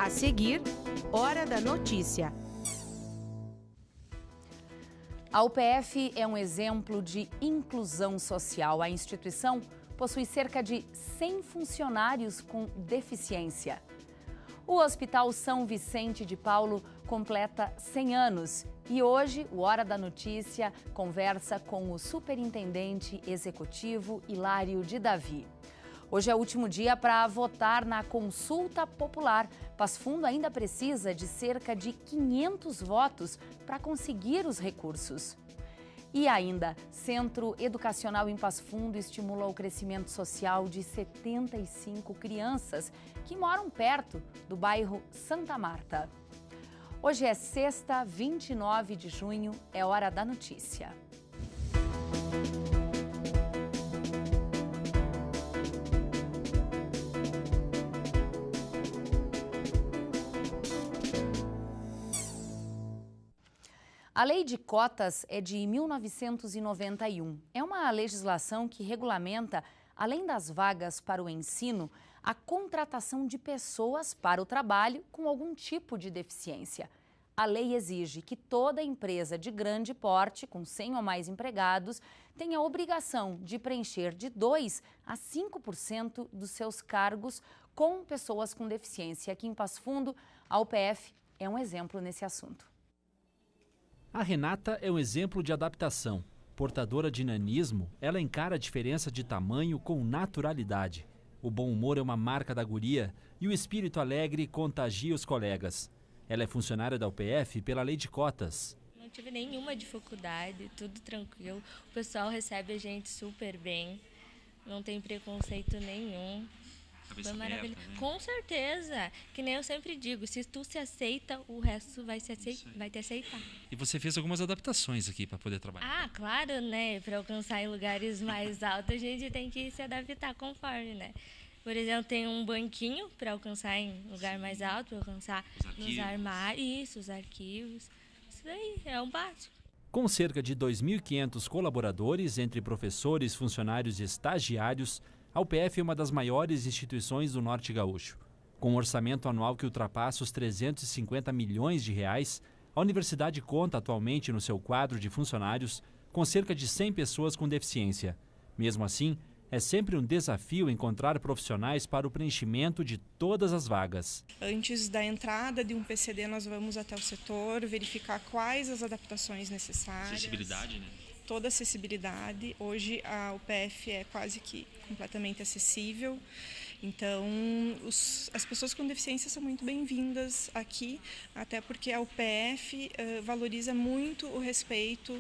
A seguir, Hora da Notícia. A UPF é um exemplo de inclusão social. A instituição possui cerca de 100 funcionários com deficiência. O Hospital São Vicente de Paulo completa 100 anos e hoje o Hora da Notícia conversa com o superintendente executivo Hilário de Davi. Hoje é o último dia para votar na consulta popular. Passo Fundo ainda precisa de cerca de 500 votos para conseguir os recursos. E ainda, Centro Educacional em Passo Fundo estimula o crescimento social de 75 crianças que moram perto do bairro Santa Marta. Hoje é sexta, 29 de junho, é Hora da Notícia. A Lei de Cotas é de 1991. É uma legislação que regulamenta, além das vagas para o ensino, a contratação de pessoas para o trabalho com algum tipo de deficiência. A lei exige que toda empresa de grande porte, com 100 ou mais empregados, tenha a obrigação de preencher de 2% a 5% dos seus cargos com pessoas com deficiência. Aqui em Passo Fundo, a UPF é um exemplo nesse assunto. A Renata é um exemplo de adaptação. Portadora de nanismo, ela encara a diferença de tamanho com naturalidade. O bom humor é uma marca da guria e o espírito alegre contagia os colegas. Ela é funcionária da UPF pela Lei de Cotas. Não tive nenhuma dificuldade, tudo tranquilo. O pessoal recebe a gente super bem, não tem preconceito nenhum. Foi maravilhoso. Né? Com certeza. Que nem eu sempre digo, se tu se aceita, o resto vai te aceitar. E você fez algumas adaptações aqui para poder trabalhar? Ah, claro, né? Para alcançar em lugares mais altos, a gente tem que se adaptar conforme, né? Por exemplo, tem um banquinho para alcançar em lugar mais alto, para alcançar nos armários, os arquivos. Isso daí é o básico. Com cerca de 2.500 colaboradores, entre professores, funcionários e estagiários, a UPF é uma das maiores instituições do Norte Gaúcho. Com um orçamento anual que ultrapassa os 350 milhões de reais, a universidade conta atualmente no seu quadro de funcionários com cerca de 100 pessoas com deficiência. Mesmo assim, é sempre um desafio encontrar profissionais para o preenchimento de todas as vagas. Antes da entrada de um PCD, nós vamos até o setor, verificar quais as adaptações necessárias. Acessibilidade, né? Toda a acessibilidade. Hoje a UPF é quase que completamente acessível, então as pessoas com deficiência são muito bem-vindas aqui, até porque a UPF valoriza muito o respeito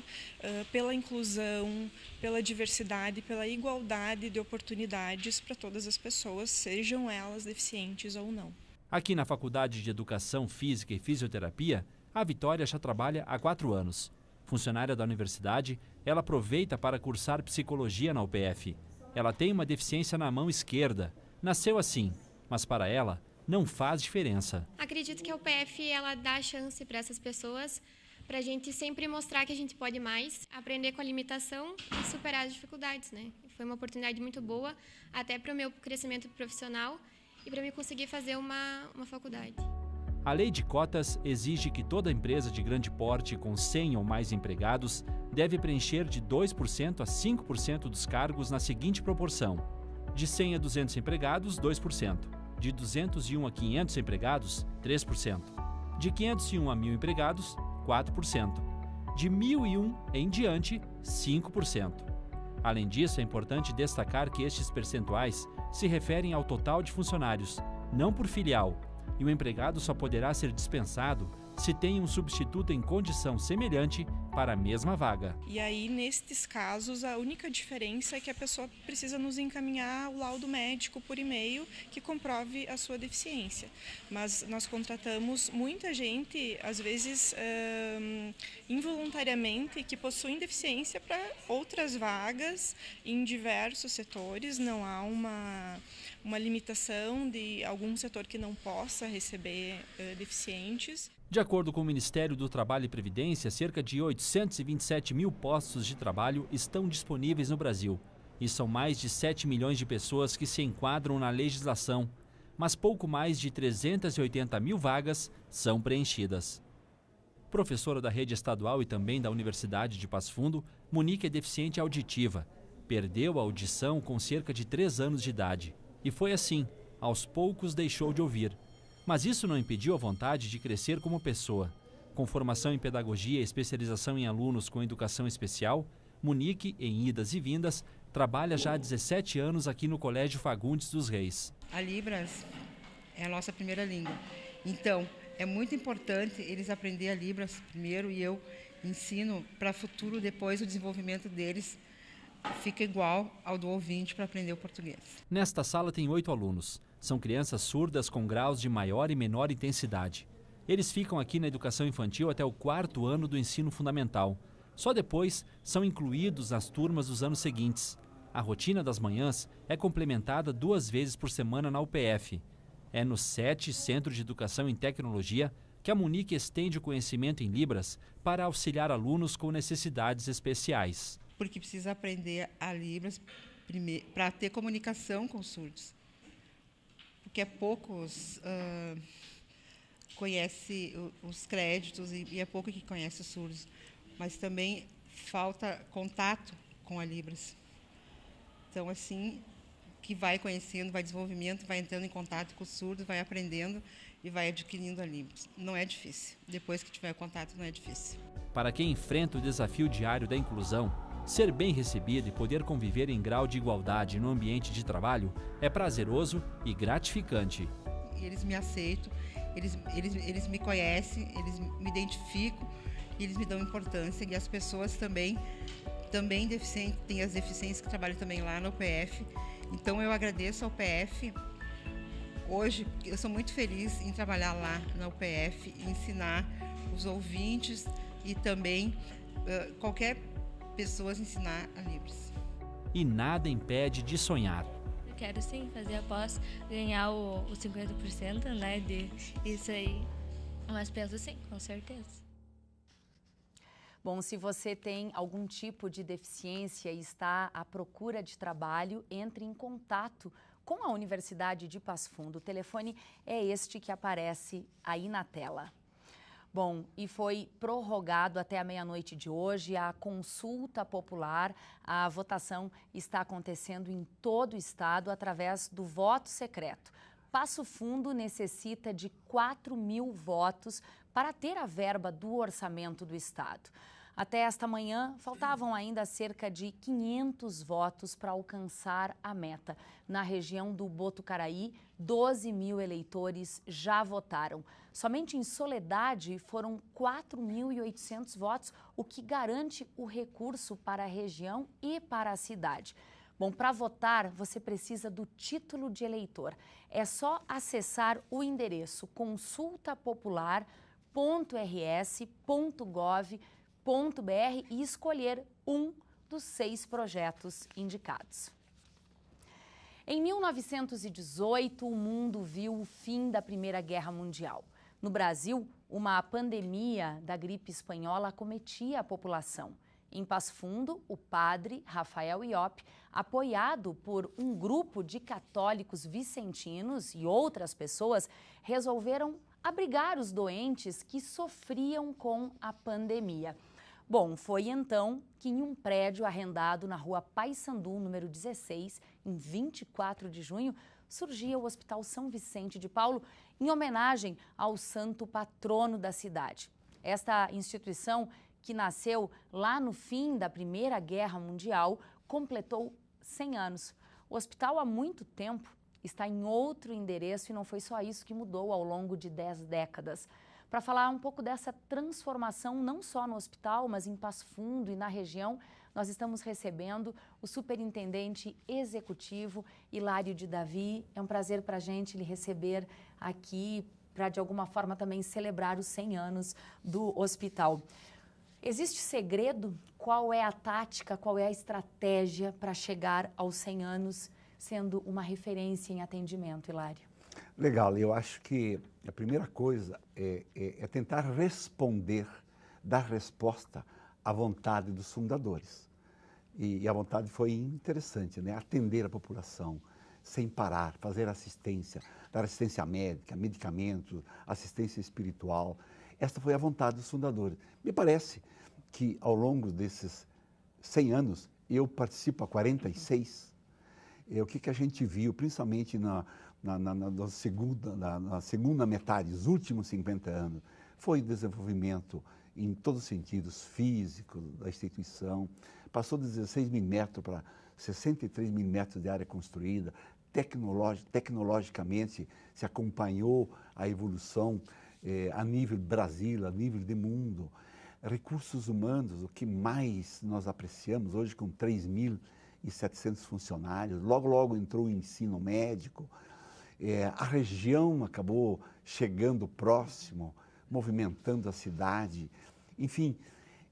pela inclusão, pela diversidade, pela igualdade de oportunidades para todas as pessoas, sejam elas deficientes ou não. Aqui na Faculdade de Educação Física e Fisioterapia, a Vitória já trabalha há 4 anos. Funcionária da universidade, ela aproveita para cursar psicologia na UPF. Ela tem uma deficiência na mão esquerda. Nasceu assim, mas para ela não faz diferença. Acredito que a UPF ela dá chance para essas pessoas, para a gente sempre mostrar que a gente pode mais, aprender com a limitação e superar as dificuldades, né? Foi uma oportunidade muito boa, até para o meu crescimento profissional e para eu conseguir fazer uma faculdade. A Lei de Cotas exige que toda empresa de grande porte com 100 ou mais empregados deve preencher de 2% a 5% dos cargos na seguinte proporção: de 100 a 200 empregados, 2%, de 201 a 500 empregados, 3%, de 501 a 1.000 empregados, 4%, de 1.001 em diante, 5%. Além disso, é importante destacar que estes percentuais se referem ao total de funcionários, não por filial, e o empregado só poderá ser dispensado se tem um substituto em condição semelhante para a mesma vaga. E aí, nestes casos, a única diferença é que a pessoa precisa nos encaminhar o laudo médico por e-mail que comprove a sua deficiência. Mas nós contratamos muita gente, às vezes involuntariamente, que possuem deficiência para outras vagas em diversos setores. Não há uma limitação de algum setor que não possa receber deficientes. De acordo com o Ministério do Trabalho e Previdência, cerca de 827 mil postos de trabalho estão disponíveis no Brasil. E são mais de 7 milhões de pessoas que se enquadram na legislação. mas pouco mais de 380 mil vagas são preenchidas. Professora da rede estadual e também da Universidade de Passo Fundo, Monique é deficiente auditiva. Perdeu a audição com cerca de 3 anos de idade. E foi assim, aos poucos deixou de ouvir. Mas isso não impediu a vontade de crescer como pessoa. Com formação em pedagogia e especialização em alunos com educação especial, Monique, em idas e vindas, trabalha já há 17 anos aqui no Colégio Fagundes dos Reis. A Libras é a nossa primeira língua. Então, é muito importante eles aprenderem a Libras primeiro e eu ensino para futuro, depois o desenvolvimento deles fica igual ao do ouvinte para aprender o português. Nesta sala tem 8 alunos. São crianças surdas com graus de maior e menor intensidade. Eles ficam aqui na educação infantil até o 4º ano do ensino fundamental. Só depois são incluídos nas turmas dos anos seguintes. A rotina das manhãs é complementada 2 vezes por semana na UPF. É no SET, Centro de Educação em Tecnologia, que a Monique estende o conhecimento em Libras para auxiliar alunos com necessidades especiais. Porque precisa aprender a Libras para ter comunicação com os surdos. Porque poucos conhecem os créditos e é pouco que conhece os surdos. Mas também falta contato com a Libras. Então, assim, que vai conhecendo, vai desenvolvimento, vai entrando em contato com os surdos, vai aprendendo e vai adquirindo a Libras. Não é difícil. Depois que tiver contato, não é difícil. Para quem enfrenta o desafio diário da inclusão, ser bem recebido e poder conviver em grau de igualdade no ambiente de trabalho é prazeroso e gratificante. Eles me aceitam, eles me conhecem, eles me identificam, eles me dão importância e as pessoas também deficientes, tem as deficiências que trabalham também lá na UPF. Então eu agradeço ao UPF. Hoje eu sou muito feliz em trabalhar lá na UPF, ensinar os ouvintes e também qualquer pessoa ensinar a Libras. E nada impede de sonhar. Eu quero sim fazer a pós, ganhar o 50%, né, de isso aí. Mas penso sim, com certeza. Bom, se você tem algum tipo de deficiência e está à procura de trabalho, entre em contato com a Universidade de Passo Fundo. O telefone é este que aparece aí na tela. Bom, e foi prorrogado até a meia-noite de hoje a consulta popular. A votação está acontecendo em todo o estado através do voto secreto. Passo Fundo necessita de 4.000 votos para ter a verba do orçamento do estado. Até esta manhã, faltavam ainda cerca de 500 votos para alcançar a meta. Na região do Botucaraí, 12.000 eleitores já votaram. Somente em Soledade foram 4.800 votos, o que garante o recurso para a região e para a cidade. Bom, para votar, você precisa do título de eleitor. É só acessar o endereço consultapopular.rs.gov.br e escolher um dos 6 projetos indicados. Em 1918, o mundo viu o fim da Primeira Guerra Mundial. No Brasil, uma pandemia da gripe espanhola acometia a população. Em Passo Fundo, o padre Rafael Iop, apoiado por um grupo de católicos vicentinos e outras pessoas, resolveram abrigar os doentes que sofriam com a pandemia. Bom, foi então que em um prédio arrendado na rua Paissandu, número 16, em 24 de junho, surgia o Hospital São Vicente de Paulo, em homenagem ao santo patrono da cidade. Esta instituição, que nasceu lá no fim da Primeira Guerra Mundial, completou 100 anos. O hospital, há muito tempo, está em outro endereço e não foi só isso que mudou ao longo de 10 décadas. Para falar um pouco dessa transformação, não só no hospital, mas em Passo Fundo e na região, nós estamos recebendo o superintendente executivo Hilário de Davi. É um prazer para a gente lhe receber aqui para, de alguma forma, também celebrar os 100 anos do hospital. Existe segredo? Qual é a tática, qual é a estratégia para chegar aos 100 anos sendo uma referência em atendimento, Hilário? Legal, eu acho que a primeira coisa é tentar responder, dar resposta à vontade dos fundadores. E a vontade foi interessante, né? Atender a população, sem parar, fazer assistência, dar assistência médica, medicamentos, assistência espiritual. Esta foi a vontade dos fundadores. Me parece que ao longo desses 100 anos, eu participo há 46, o que a gente viu, principalmente na segunda metade, os últimos 50 anos, foi desenvolvimento em todos os sentidos, físicos da instituição, passou de 16 mil metros para 63 mil metros de área construída, tecnologicamente se acompanhou a evolução a nível Brasil, a nível de mundo. Recursos humanos, o que mais nós apreciamos hoje com 3.700 funcionários, logo entrou o ensino médico, a região acabou chegando próximo, movimentando a cidade, enfim,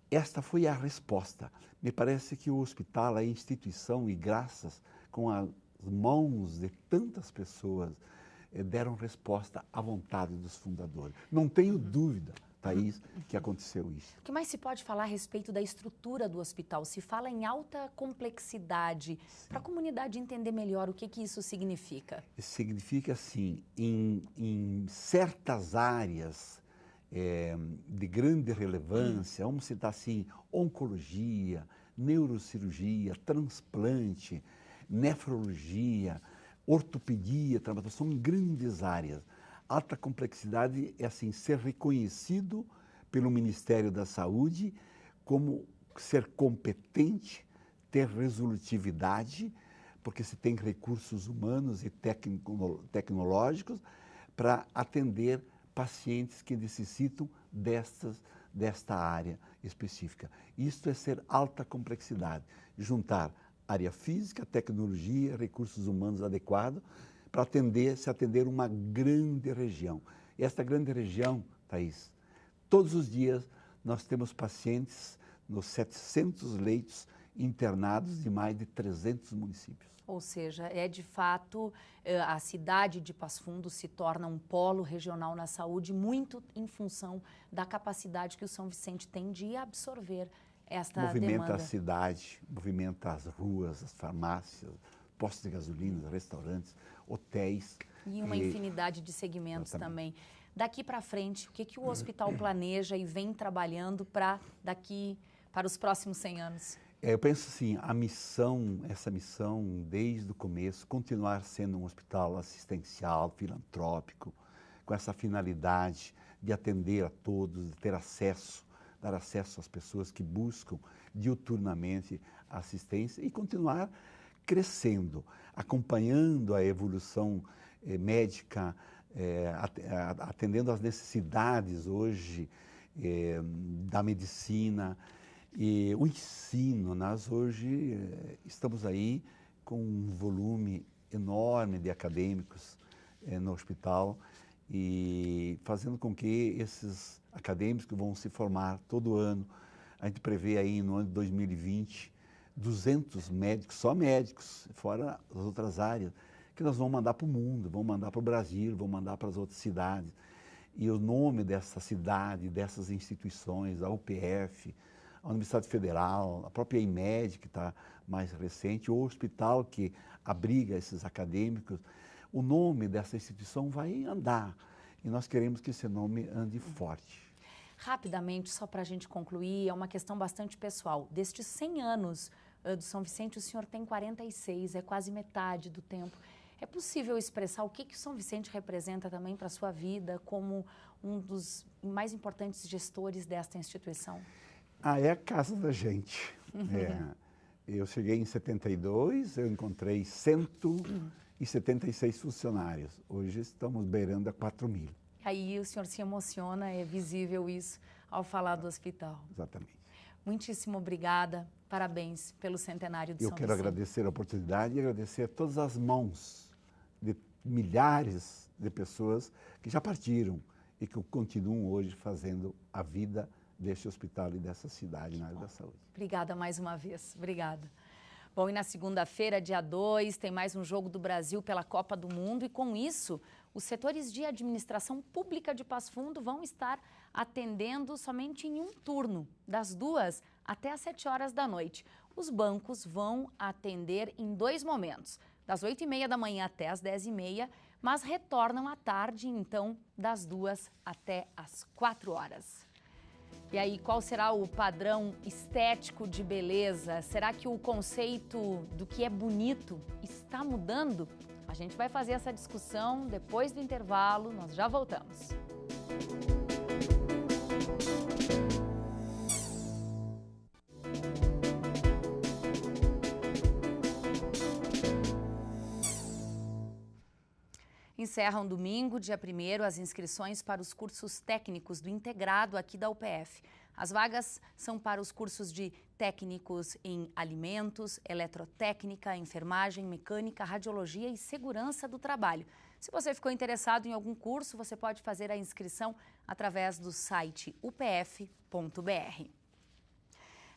esta foi a resposta. Me parece que o hospital, a instituição, e graças com as mãos de tantas pessoas, deram resposta à vontade dos fundadores. Não tenho dúvida, Thaís, que aconteceu isso. O que mais se pode falar a respeito da estrutura do hospital? Se fala em alta complexidade, para a comunidade entender melhor o que isso significa. Significa, assim, em certas áreas de grande relevância, vamos citar assim, oncologia, neurocirurgia, transplante, nefrologia, ortopedia, são grandes áreas. Alta complexidade é assim, ser reconhecido pelo Ministério da Saúde como ser competente, ter resolutividade, porque se tem recursos humanos e tecnológicos para atender pacientes que necessitam desta área específica. Isto é ser alta complexidade, juntar área física, tecnologia, recursos humanos adequados para se atender uma grande região. E esta grande região, Thaís, todos os dias nós temos pacientes nos 700 leitos internados de mais de 300 municípios. Ou seja, de fato, a cidade de Passo Fundo se torna um polo regional na saúde, muito em função da capacidade que o São Vicente tem de absorver esta demanda. Movimenta a cidade, movimenta as ruas, as farmácias, postos de gasolina, restaurantes, hotéis. E uma infinidade de segmentos também. Daqui para frente, o que o hospital planeja e vem trabalhando para os próximos 100 anos? Eu penso assim, essa missão desde o começo, continuar sendo um hospital assistencial, filantrópico, com essa finalidade de atender a todos, de ter acesso, dar acesso às pessoas que buscam diuturnamente a assistência e continuar crescendo, acompanhando a evolução médica, atendendo às necessidades hoje da medicina. E o ensino, nós hoje estamos aí com um volume enorme de acadêmicos no hospital e fazendo com que esses acadêmicos que vão se formar todo ano, a gente prevê aí no ano de 2020, 200 médicos, só médicos, fora as outras áreas, que nós vamos mandar para o mundo, vamos mandar para o Brasil, vamos mandar para as outras cidades. E o nome dessa cidade, dessas instituições, a UPF, a Universidade Federal, a própria IMED, que está mais recente, o hospital que abriga esses acadêmicos, o nome dessa instituição vai andar. E nós queremos que esse nome ande forte. Rapidamente, só para a gente concluir, é uma questão bastante pessoal. Destes 100 anos do São Vicente, o senhor tem 46, é quase metade do tempo. É possível expressar o que o São Vicente representa também para a sua vida como um dos mais importantes gestores desta instituição? É a casa da gente. Eu cheguei em 72, eu encontrei 176 funcionários. Hoje estamos beirando a 4.000. Aí o senhor se emociona, é visível isso ao falar do hospital. Exatamente. Muitíssimo obrigada, parabéns pelo centenário de São Vicente. Eu quero agradecer a oportunidade e agradecer a todas as mãos de milhares de pessoas que já partiram e que continuam hoje fazendo a vida deste hospital e dessa cidade na área da saúde. Obrigada mais uma vez, obrigada. Bom, e na segunda-feira, dia 2, tem mais um Jogo do Brasil pela Copa do Mundo e com isso, os setores de administração pública de Passo Fundo vão estar atendendo somente em um turno, das 2 até às 7 horas da noite. Os bancos vão atender em 2 momentos, das 8h30 da manhã até as 10h30, mas retornam à tarde, então, das 2 até as 4 horas. E aí, qual será o padrão estético de beleza? Será que o conceito do que é bonito está mudando? A gente vai fazer essa discussão depois do intervalo, nós já voltamos. Encerram domingo, dia 1º, as inscrições para os cursos técnicos do integrado aqui da UPF. As vagas são para os cursos de técnicos em alimentos, eletrotécnica, enfermagem, mecânica, radiologia e segurança do trabalho. Se você ficou interessado em algum curso, você pode fazer a inscrição através do site upf.br.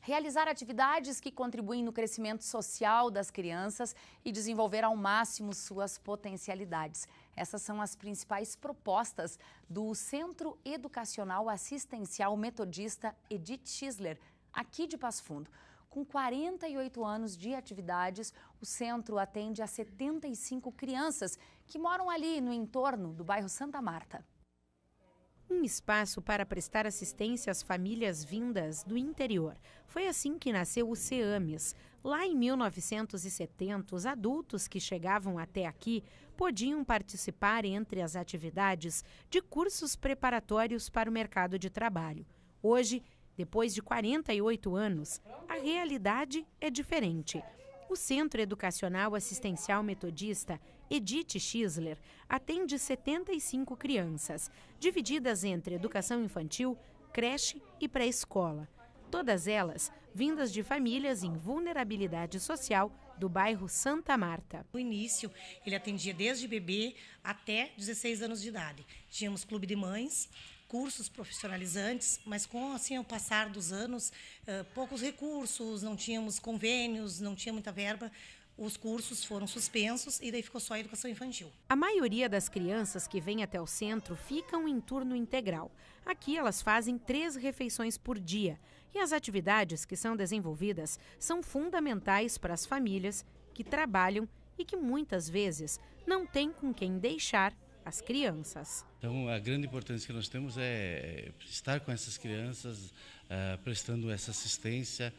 Realizar atividades que contribuem no crescimento social das crianças e desenvolver ao máximo suas potencialidades. Essas são as principais propostas do Centro Educacional Assistencial Metodista Edith Schisler, aqui de Passo Fundo. Com 48 anos de atividades, o centro atende a 75 crianças que moram ali no entorno do bairro Santa Marta. Um espaço para prestar assistência às famílias vindas do interior. Foi assim que nasceu o CEAMES. Lá em 1970, os adultos que chegavam até aqui podiam participar, entre as atividades, de cursos preparatórios para o mercado de trabalho. Hoje, depois de 48 anos, a realidade é diferente. O Centro Educacional Assistencial Metodista Edith Schisler atende 75 crianças, divididas entre educação infantil, creche e pré-escola. Todas elas vindas de famílias em vulnerabilidade social do bairro Santa Marta. No início, ele atendia desde bebê até 16 anos de idade. Tínhamos clube de mães, cursos profissionalizantes, mas com assim, o passar dos anos, poucos recursos, não tínhamos convênios, não tinha muita verba, os cursos foram suspensos e daí ficou só a educação infantil. A maioria das crianças que vêm até o centro ficam em turno integral. Aqui elas fazem 3 refeições por dia e as atividades que são desenvolvidas são fundamentais para as famílias que trabalham e que muitas vezes não têm com quem deixar as crianças. Então, a grande importância que nós temos é estar com essas crianças, prestando essa assistência,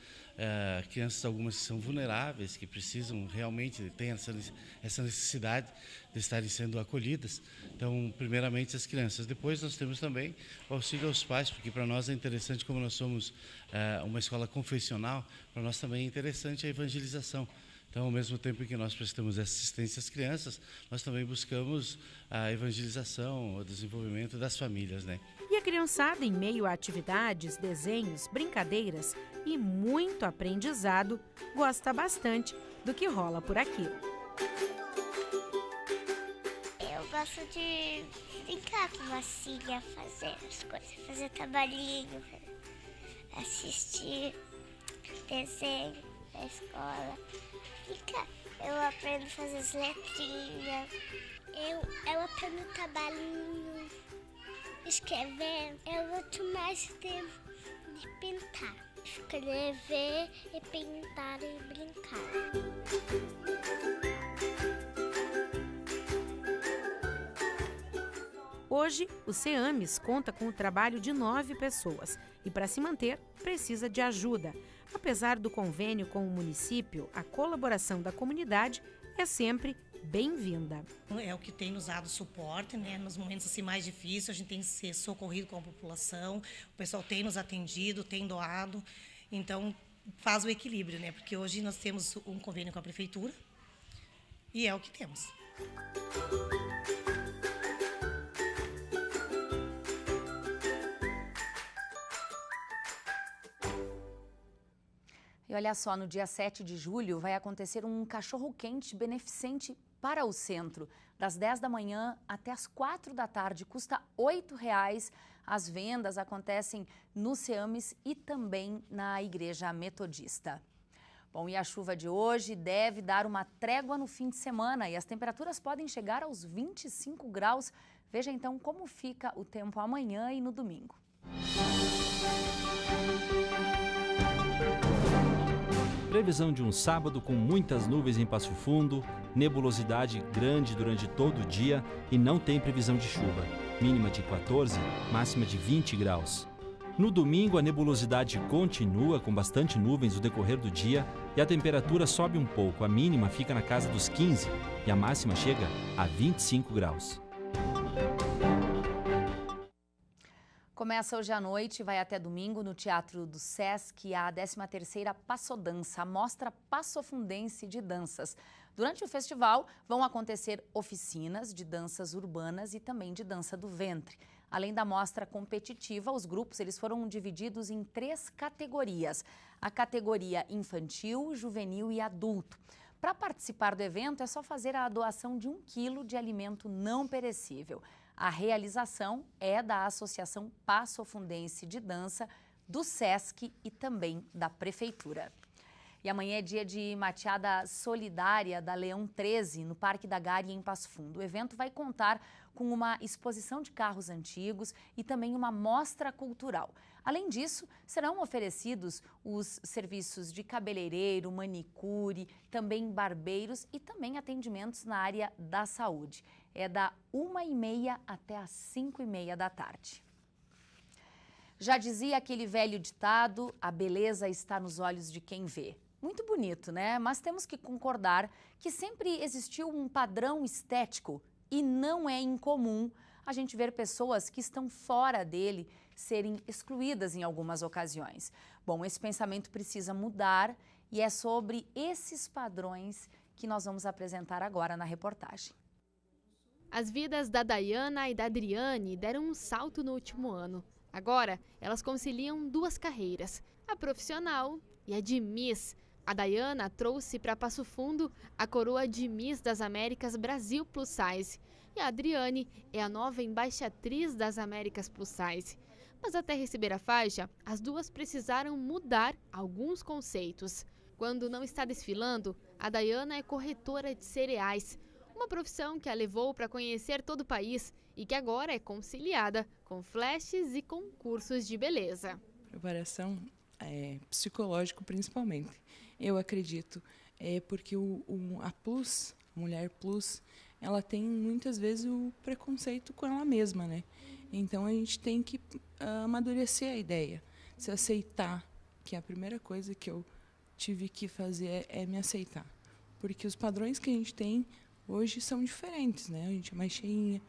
crianças algumas que são vulneráveis, que precisam realmente, têm essa necessidade de estarem sendo acolhidas. Então, primeiramente as crianças. Depois nós temos também o auxílio aos pais, porque para nós é interessante, como nós somos uma escola confessional, para nós também é interessante a evangelização. Então, ao mesmo tempo que nós prestamos assistência às crianças, nós também buscamos a evangelização, o desenvolvimento das famílias, né? E a criançada, em meio a atividades, desenhos, brincadeiras e muito aprendizado, gosta bastante do que rola por aqui. Eu gosto de brincar com massinha, fazer as coisas, fazer trabalhinho, assistir desenho na escola. Eu aprendo a fazer as letrinhas. Eu aprendo trabalhinho, escrever. Eu gosto mais de pintar. Escrever e pintar e brincar. Hoje, o CEAMES conta com o trabalho de 9 pessoas e, para se manter, precisa de ajuda. Apesar do convênio com o município, a colaboração da comunidade é sempre bem-vinda. É o que tem nos dado suporte, né? Nos momentos assim mais difíceis, a gente tem se socorrido com a população, o pessoal tem nos atendido, tem doado, então faz o equilíbrio, né? Porque hoje nós temos um convênio com a prefeitura e é o que temos. E olha só, no dia 7 de julho vai acontecer um cachorro-quente beneficente para o centro. Das 10 da manhã até as 4 da tarde, custa R$ 8,00. As vendas acontecem no CEAMES e também na Igreja Metodista. Bom, e a chuva de hoje deve dar uma trégua no fim de semana e as temperaturas podem chegar aos 25 graus. Veja então como fica o tempo amanhã e no domingo. Previsão de um sábado com muitas nuvens em Passo Fundo, nebulosidade grande durante todo o dia e não tem previsão de chuva. Mínima de 14, máxima de 20 graus. No domingo, a nebulosidade continua com bastante nuvens no decorrer do dia e a temperatura sobe um pouco. A mínima fica na casa dos 15 e a máxima chega a 25 graus. Começa hoje à noite e vai até domingo no Teatro do Sesc a 13ª Passodança, a mostra passofundense de danças. Durante o festival vão acontecer oficinas de danças urbanas e também de dança do ventre. Além da mostra competitiva, os grupos eles foram divididos em 3 categorias. A categoria infantil, juvenil e adulto. Para participar do evento é só fazer a doação de 1 quilo de alimento não perecível. A realização é da Associação Passofundense de Dança, do Sesc e também da Prefeitura. E amanhã é dia de mateada solidária da Leão 13, no Parque da Gária, em Passo Fundo. O evento vai contar com uma exposição de carros antigos e também uma mostra cultural. Além disso, serão oferecidos os serviços de cabeleireiro, manicure, também barbeiros e também atendimentos na área da saúde. É da 1h30 até às 5h30 da tarde. Já dizia aquele velho ditado, a beleza está nos olhos de quem vê. Muito bonito, né? Mas temos que concordar que sempre existiu um padrão estético e não é incomum a gente ver pessoas que estão fora dele serem excluídas em algumas ocasiões. Bom, esse pensamento precisa mudar e é sobre esses padrões que nós vamos apresentar agora na reportagem. As vidas da Dayana e da Adriane deram um salto no último ano. Agora, elas conciliam 2 carreiras, a profissional e a de Miss. A Dayana trouxe para Passo Fundo a coroa de Miss das Américas Brasil Plus Size. E a Adriane é a nova embaixatriz das Américas Plus Size. Mas até receber a faixa, as duas precisaram mudar alguns conceitos. Quando não está desfilando, a Dayana é corretora de cereais. Uma profissão que a levou para conhecer todo o país e que agora é conciliada com flashes e concursos de beleza. Preparação psicológico principalmente, eu acredito, porque a mulher plus, ela tem muitas vezes o preconceito com ela mesma, né? Então a gente tem que amadurecer a ideia, se aceitar, que a primeira coisa que eu tive que fazer é me aceitar, porque os padrões que a gente tem hoje são diferentes, né? A gente é mais cheinha,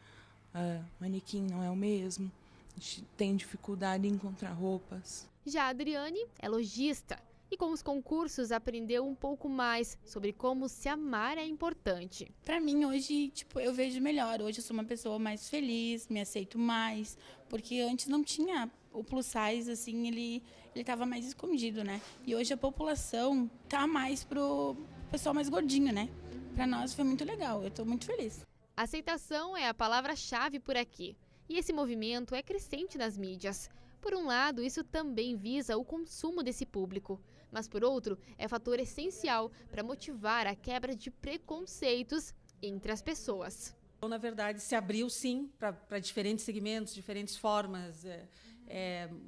o manequim não é o mesmo, a gente tem dificuldade em encontrar roupas. Já a Adriane é lojista e com os concursos aprendeu um pouco mais sobre como se amar é importante. Para mim hoje, eu vejo melhor. Hoje eu sou uma pessoa mais feliz, me aceito mais, porque antes não tinha o plus size, assim, ele estava mais escondido, né? E hoje a população tá mais pro pessoal mais gordinho, né? Para nós foi muito legal, eu estou muito feliz. Aceitação é a palavra-chave por aqui. E esse movimento é crescente nas mídias. Por um lado, isso também visa o consumo desse público, mas por outro, é fator essencial para motivar a quebra de preconceitos entre as pessoas. Na verdade, se abriu sim para diferentes segmentos, diferentes formas,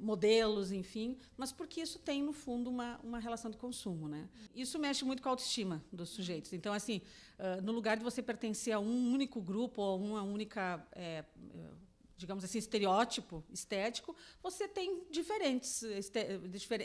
modelos, enfim, mas porque isso tem, no fundo, uma relação de consumo, né? Isso mexe muito com a autoestima dos sujeitos. Então, assim, no lugar de você pertencer a um único grupo ou a uma única digamos assim, estereótipo estético, você tem diferentes,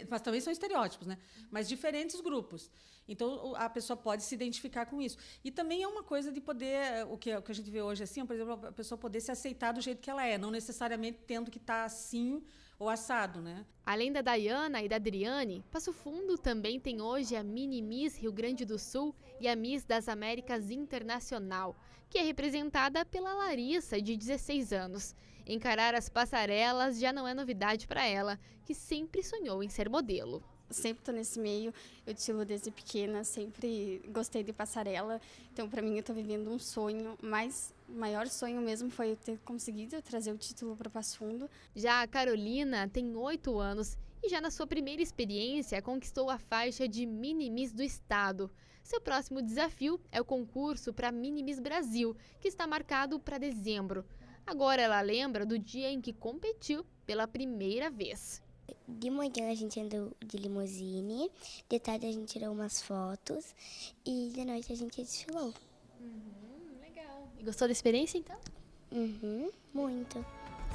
mas também são estereótipos, né? Mas diferentes grupos. Então, a pessoa pode se identificar com isso. E também é uma coisa de poder, o que a gente vê hoje, assim, por exemplo, a pessoa poder se aceitar do jeito que ela é, não necessariamente tendo que estar assim ou assado, né? Além da Dayana e da Adriane, Passo Fundo também tem hoje a Mini Miss Rio Grande do Sul e a Miss das Américas Internacional, que é representada pela Larissa, de 16 anos. Encarar as passarelas já não é novidade para ela, que sempre sonhou em ser modelo. Sempre estou nesse meio, eu desfilo desde pequena, sempre gostei de passarela, então para mim eu estou vivendo um sonho, mas o maior sonho mesmo foi eu ter conseguido trazer o título para Passo Fundo. Já a Carolina tem 8 anos e já na sua primeira experiência conquistou a faixa de Mini Miss do Estado. Seu próximo desafio é o concurso para Mini Miss Brasil, que está marcado para dezembro. Agora ela lembra do dia em que competiu pela primeira vez. De manhã a gente andou de limusine, de tarde a gente tirou umas fotos e de noite a gente desfilou. Legal. E gostou da experiência, então? Muito.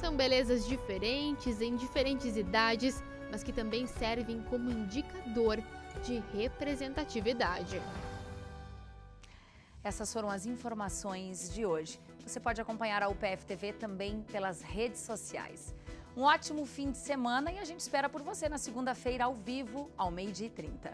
São belezas diferentes, em diferentes idades, mas que também servem como indicador de representatividade. Essas foram as informações de hoje. Você pode acompanhar a UPF TV também pelas redes sociais. Um ótimo fim de semana e a gente espera por você na segunda-feira ao vivo, ao 12h30.